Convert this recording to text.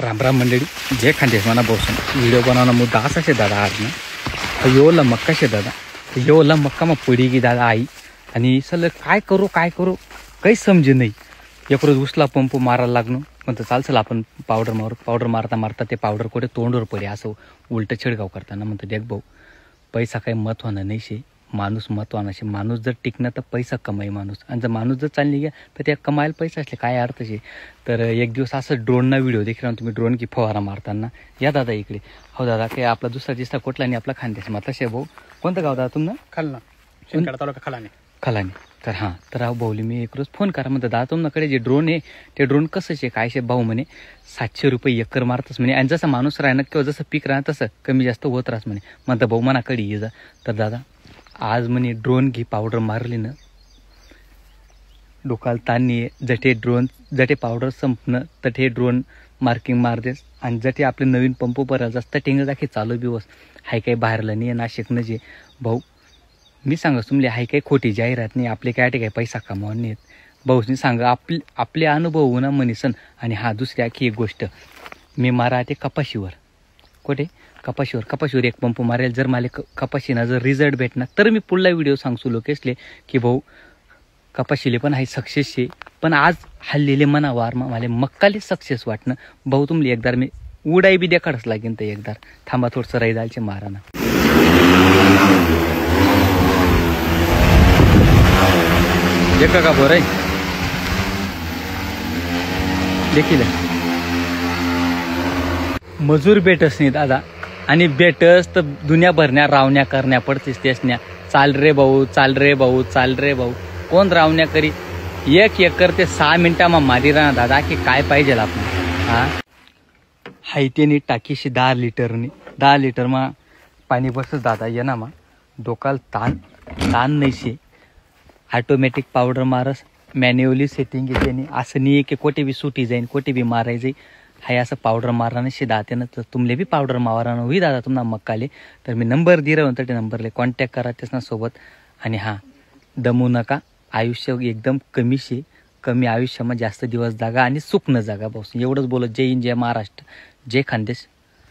रामराम मंडळी, जे खांदेश मना बसून व्हिडिओ बनवणं मुद्दा असा शे दादा. आज ना योला मक्का शे दादा, योला मक्का मग पडी गी दादा आई. आणि सल काय करू काही समजे नाही. एक रोज उसला पंप मारायला लागलो, म्हणतं चाल आपण पावडर मारता ते पावडर कुठे तोंडवर पडे असं उलटं छिडकाव करताना म्हणतं देख भाऊ, पैसा काही महत्त्वानं नाही शे, माणूस महत्त्वानं शे. माणूस जर टिकणं तर पैसा कमाई माणूस, आणि जर माणूस जर चालली घ्या तर त्या कमायला पैसा असले काय अर्थ शे. तर एक दिवस असं ड्रोनना व्हिडिओ देखील ना तुम्ही, ड्रोन की फवारा मारताना. या दादा इकडे. हो दादा, काही आपला दुसरा जिस्ता कुठला नाही, आपला खानदेश मातला शे भाऊ. कोणतं गाव दादा तुमनं? खालना, शिंदखेडा तालुका खलाने. तर हां, तर भाऊली मी एक रोज फोन करा म्हणतं दादा तुमच्याकडे जे ड्रोन आहे ते ड्रोन कसं शे काय शे. भाऊ म्हणे 700 रुपये एकर मारतच म्हणे, आणि जसं माणूस राहणार किंवा जसं पीक राहणार तसं कमी जास्त होत राहत म्हणे. म्हणतं भाऊ मनाकडे ये जा. तर दादा आज म्हणे ड्रोन घे पावडर मारली ना डोकाल ताणणी, जटे पावडर संपणं तटे ड्रोन मार्किंग मारतेस. आणि जटे आपले नवीन पंप भरायला जास्त टेंग दाखी चालू बिवस हाय काही बाहेरला नाही नाशिक जे भाऊ. मी सांगा तुमले हाय काही खोटी जाहिरात नाही, आपले काय काही पैसा कमावून नाहीत. भाऊनी सांगा आपले अनुभव होऊ ना मनीसन. आणि हा दुसरी आखी एक गोष्ट, मी मारा ते कपाशीवर. कुठे? कपाशीवर एक पंप मारेल. जर मला कपाशीना जर रिझल्ट भेटणार तर मी पुढला व्हिडिओ सांगतो लोकेशले की भाऊ कपाशीले पण आहे सक्सेस शे. पण आज हल्लेले मनावार मला मक्काले सक्सेस वाटणं. भाऊ तुमले एकदा मी उडाई बी देखाडच लागेन. तर एकदा थांबा थोडंसं रैदालचे माराना. देखा का बोर आहे देखील मजूर भेटस नाही दादा, आणि भेटस तर दुनिया भरण्या रावण्या करण्या पडतेस त्यासन्या. चाल रे भाऊ कोण रावण्या करी. 1 एकर ते 6 मिनिटांमा मारी राहणार दादा की काय पाहिजे आपण. हा हायतेनी टाकीशी 10 लिटरमा पाणी बसत दादा. ये ना मा डोकाल ताण नाही शे. ऑटोमॅटिक पावडर मारस, मॅन्युअली सेटिंग येते नाही. असं नाही की कोठे बी सुटी जाईन कोठे बी माराय जाई. हाय असं पावडर मारानं शे दात्यानं. तर तुमले बी पावडर मारानं होई दादा तुम्हाला मक्काले. तर मी नंबर दिला होता ते नंबरले कॉन्टॅक्ट करा त्यासना सोबत. आणि हां, दमू नका. आयुष्य एकदम कमी शे, कमी आयुष्यामध्ये जास्त दिवस जागा आणि सुख न जागा. भाऊ एवढंच बोलत. जय हिंद, जय महाराष्ट्र, जय खानदेश.